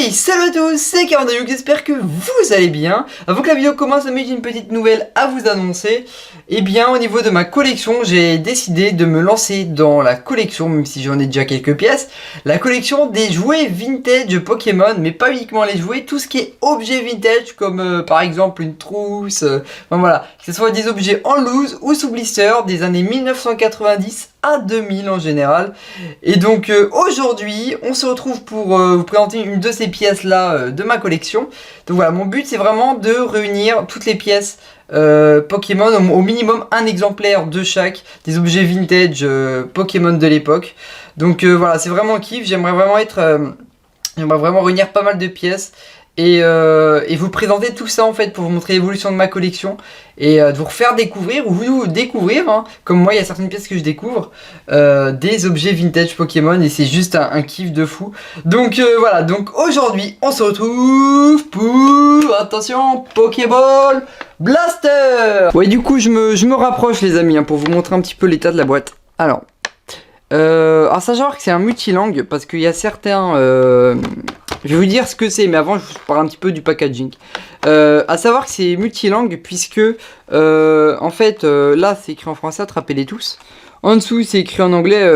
Hey, salut à tous, c'est Carandayouk, j'espère que vous allez bien. Avant que la vidéo commence, j'ai une petite nouvelle à vous annoncer. Eh bien, au niveau de ma collection, j'ai décidé de me lancer dans la collection, même si j'en ai déjà quelques pièces, la collection des jouets vintage Pokémon, mais pas uniquement les jouets, tout ce qui est objets vintage, comme par exemple une trousse, enfin, voilà, que ce soit des objets en loose ou sous blister des années 1990 à 2000 en général. Et donc aujourd'hui on se retrouve pour vous présenter une de ces pièces là de ma collection. Donc voilà, mon but c'est vraiment de réunir toutes les pièces Pokémon, au minimum un exemplaire de chaque des objets vintage Pokémon de l'époque. Donc voilà, c'est vraiment un kiff, j'aimerais vraiment réunir pas mal de pièces. Et vous présenter tout ça en fait pour vous montrer l'évolution de ma collection et de vous refaire découvrir ou vous découvrir, hein, comme moi il y a certaines pièces que je découvre, des objets vintage Pokémon et c'est juste un kiff de fou. Donc voilà, donc aujourd'hui on se retrouve pour, attention, Pokéball Blaster. Ouais, du coup je me rapproche les amis, hein, pour vous montrer un petit peu l'état de la boîte. Alors savoir que c'est un multilangue parce qu'il y a certains... je vais vous dire ce que c'est, mais avant je vous parle un petit peu du packaging. À savoir que c'est multilangue puisque en fait là c'est écrit en français, attrapez-les tous. En dessous c'est écrit en anglais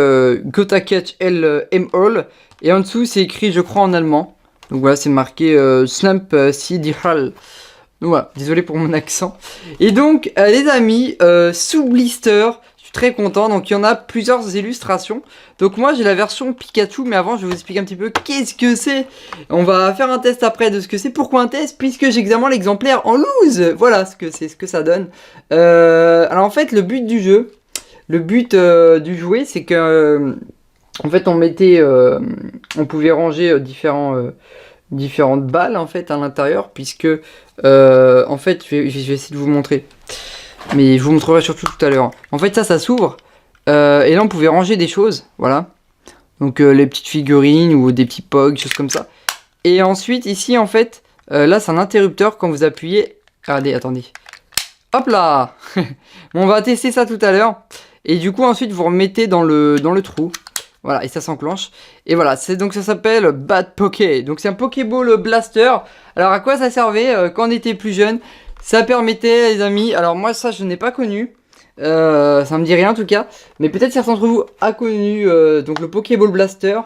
Gotta Catch M All. Et en dessous c'est écrit je crois en allemand. Donc voilà, c'est marqué Slump CD Hall. Donc voilà, désolé pour mon accent. Et donc les amis, sous blister, très content, donc il y en a plusieurs illustrations. Donc moi j'ai la version Pikachu, mais avant je vais vous expliquer un petit peu qu'est-ce que c'est. On va faire un test après de ce que c'est. Pourquoi un test? Puisque j'examine l'exemplaire en loose. Voilà ce que c'est, ce que ça donne. Alors en fait le but du jeu, du jouet, c'est que en fait on pouvait ranger différentes balles en fait à l'intérieur, puisque en fait je vais essayer de vous montrer. Mais je vous montrerai surtout tout à l'heure. En fait ça s'ouvre et là on pouvait ranger des choses, voilà. Donc les petites figurines ou des petits pogs, choses comme ça. Et ensuite ici en fait, là c'est un interrupteur quand vous appuyez. Regardez, attendez. Hop là. Bon, on va tester ça tout à l'heure. Et du coup ensuite vous remettez dans le trou. Voilà, et ça s'enclenche. Et voilà, donc ça s'appelle Bad Poké. Donc c'est un Pokéball Blaster. Alors à quoi ça servait quand on était plus jeune? Ça permettait, les amis, alors moi ça je n'ai pas connu, ça me dit rien en tout cas, mais peut-être certains d'entre vous a connu donc le Pokéball Blaster.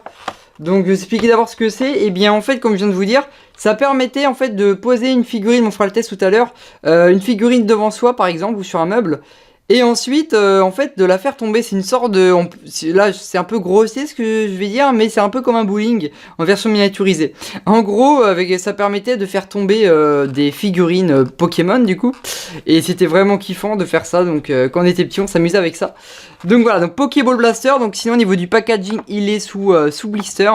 Donc je vais expliquer d'abord ce que c'est. Et bien en fait, comme je viens de vous dire, ça permettait en fait de poser une figurine, on fera le test tout à l'heure, une figurine devant soi par exemple ou sur un meuble. Et ensuite, en fait, de la faire tomber, c'est une sorte de... Là, c'est un peu grossier ce que je vais dire, mais c'est un peu comme un bowling en version miniaturisée. En gros, ça permettait de faire tomber des figurines Pokémon, du coup. Et c'était vraiment kiffant de faire ça, donc quand on était petit, on s'amusait avec ça. Donc voilà, donc Pokéball Blaster, donc sinon au niveau du packaging, il est sous blister.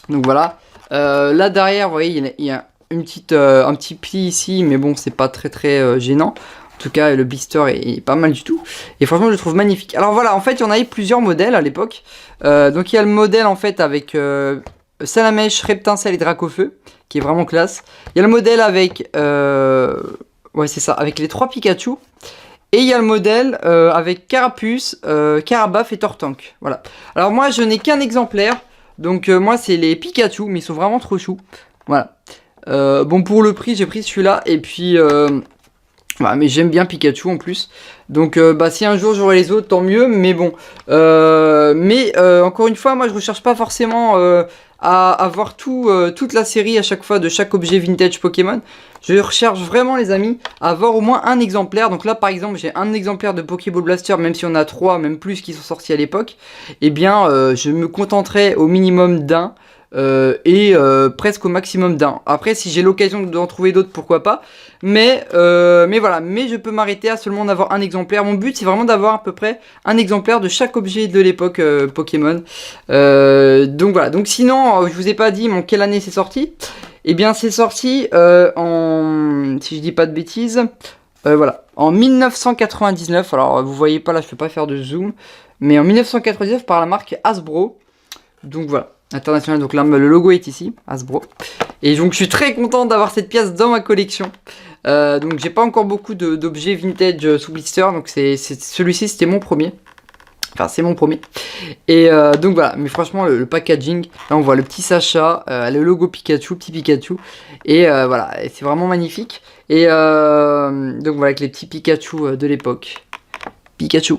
Donc voilà. Là derrière, vous voyez, il y a un petit pli ici, mais bon, c'est pas très gênant. En tout cas, le blister est pas mal du tout. Et franchement, je le trouve magnifique. Alors voilà, en fait, il y en avait plusieurs modèles à l'époque. Donc il y a le modèle en fait avec Salamèche, Reptincelle et Dracofeu, qui est vraiment classe. Il y a le modèle avec... ouais, c'est ça, avec les 3 Pikachu. Et il y a le modèle avec Carapuce, Carabaf et Tortank. Voilà. Alors moi, je n'ai qu'un exemplaire. Donc moi, c'est les Pikachu, mais ils sont vraiment trop choux. Voilà. Bon, pour le prix, j'ai pris celui-là. Et puis... voilà, mais j'aime bien Pikachu en plus. Donc si un jour j'aurai les autres, tant mieux. Mais bon, encore une fois, moi je recherche pas forcément à avoir toute la série à chaque fois de chaque objet vintage Pokémon. Je recherche vraiment, les amis, à avoir au moins un exemplaire. Donc là par exemple, j'ai un exemplaire de Pokéball Blaster, même si on a 3, même plus, qui sont sortis à l'époque. Eh bien je me contenterai au minimum d'un. Presque au maximum d'un. Après, si j'ai l'occasion d'en trouver d'autres, pourquoi pas. Mais voilà, mais je peux m'arrêter à seulement en avoir un exemplaire. Mon but, c'est vraiment d'avoir à peu près un exemplaire de chaque objet de l'époque Pokémon. Donc voilà. Donc sinon, je vous ai pas dit en quelle année c'est sorti. Eh bien, c'est sorti si je dis pas de bêtises, voilà, en 1999. Alors, vous voyez pas là, je peux pas faire de zoom, mais en 1999 par la marque Hasbro. Donc voilà. International, donc là le logo est ici, Hasbro. Et donc je suis très content d'avoir cette pièce dans ma collection. Donc j'ai pas encore beaucoup d'objets vintage sous blister, donc celui-ci c'était mon premier. Enfin, c'est mon premier. Et donc voilà, mais franchement, le packaging, là on voit le petit Sacha, le logo Pikachu, petit Pikachu. Et voilà, c'est vraiment magnifique. Et donc voilà, avec les petits Pikachu de l'époque. Pikachu.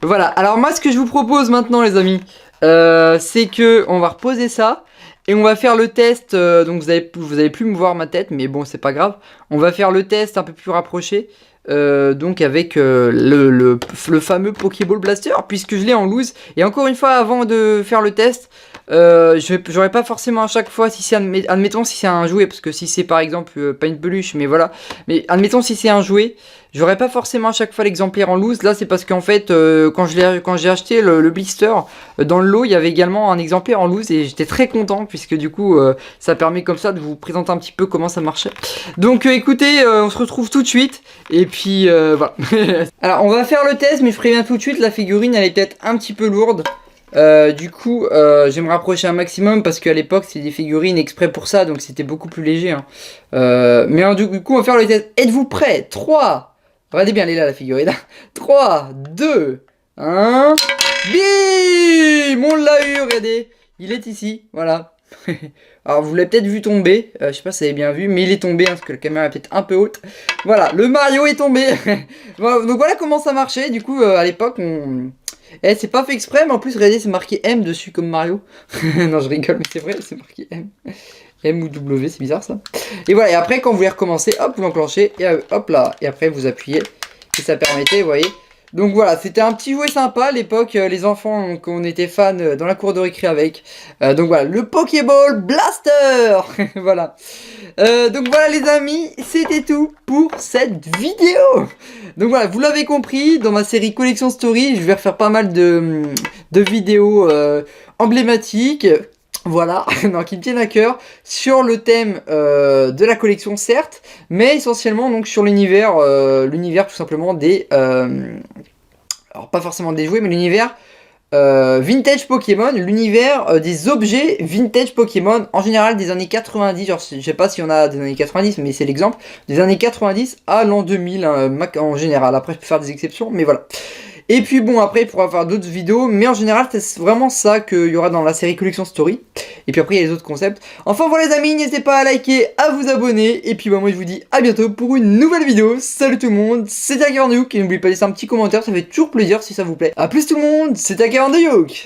Voilà, alors moi ce que je vous propose maintenant les amis, c'est que on va reposer ça. Et on va faire le test, donc vous avez plus me voir ma tête, mais bon c'est pas grave. On va faire le test un peu plus rapproché. Donc avec le fameux Pokéball Blaster, puisque je l'ai en loose. Et encore une fois, avant de faire le test, j'aurais pas forcément à chaque fois, si c'est admettons si c'est un jouet, parce que si c'est par exemple pas une peluche, mais voilà, mais admettons si c'est un jouet, j'aurais pas forcément à chaque fois l'exemplaire en loose. Là c'est parce qu'en fait quand j'ai acheté le blister, dans le lot il y avait également un exemplaire en loose et j'étais très content, puisque du coup ça permet comme ça de vous présenter un petit peu comment ça marchait. Donc écoutez, on se retrouve tout de suite. Et puis voilà. Alors on va faire le test, mais je préviens tout de suite, la figurine elle est peut-être un petit peu lourde. Du coup je vais me rapprocher un maximum, parce qu'à l'époque c'était des figurines exprès pour ça, donc c'était beaucoup plus léger hein. Mais du coup on va faire le test. Êtes-vous prêts? 3, regardez bien, elle est là la figurine. 3, 2, 1. Bim, on l'a eu, regardez. Il est ici, voilà. Alors vous l'avez peut-être vu tomber, je sais pas si vous avez bien vu, mais il est tombé hein, parce que la caméra est peut-être un peu haute. Voilà, le Mario est tombé. Voilà, donc voilà comment ça marchait. Du coup à l'époque c'est pas fait exprès, mais en plus regardez, c'est marqué M dessus comme Mario. Non je rigole, mais c'est vrai, c'est marqué M. M ou W, c'est bizarre ça. Et voilà, et après quand vous voulez recommencer, hop, vous l'enclenchez, et hop là, et après vous appuyez, et ça permettait, vous voyez. Donc voilà, c'était un petit jouet sympa à l'époque, les enfants, qu'on était fans dans la cour de récré avec. Donc voilà, le Pokéball Blaster. Voilà. Donc voilà les amis, c'était tout pour cette vidéo. Donc voilà, vous l'avez compris, dans ma série Collection Story, je vais refaire pas mal de vidéos emblématiques. Voilà, non, qui me tiennent à cœur, sur le thème de la collection certes, mais essentiellement donc sur l'univers tout simplement des... alors pas forcément des jouets, mais l'univers vintage Pokémon, l'univers des objets vintage Pokémon, en général des années 90, genre je sais pas s'il y en a des années 90, mais c'est l'exemple, des années 90 à l'an 2000 hein, en général, après je peux faire des exceptions, mais voilà. Et puis bon, après il pourra faire d'autres vidéos, mais en général c'est vraiment ça qu'il y aura dans la série Collection Story. Et puis après il y a les autres concepts. Enfin voilà les amis, n'hésitez pas à liker, à vous abonner. Et puis bah, moi je vous dis à bientôt pour une nouvelle vidéo. Salut tout le monde, c'était Akeron de Youk. Et n'oubliez pas de laisser un petit commentaire, ça fait toujours plaisir si ça vous plaît. A plus tout le monde, c'était Akeron de Youk.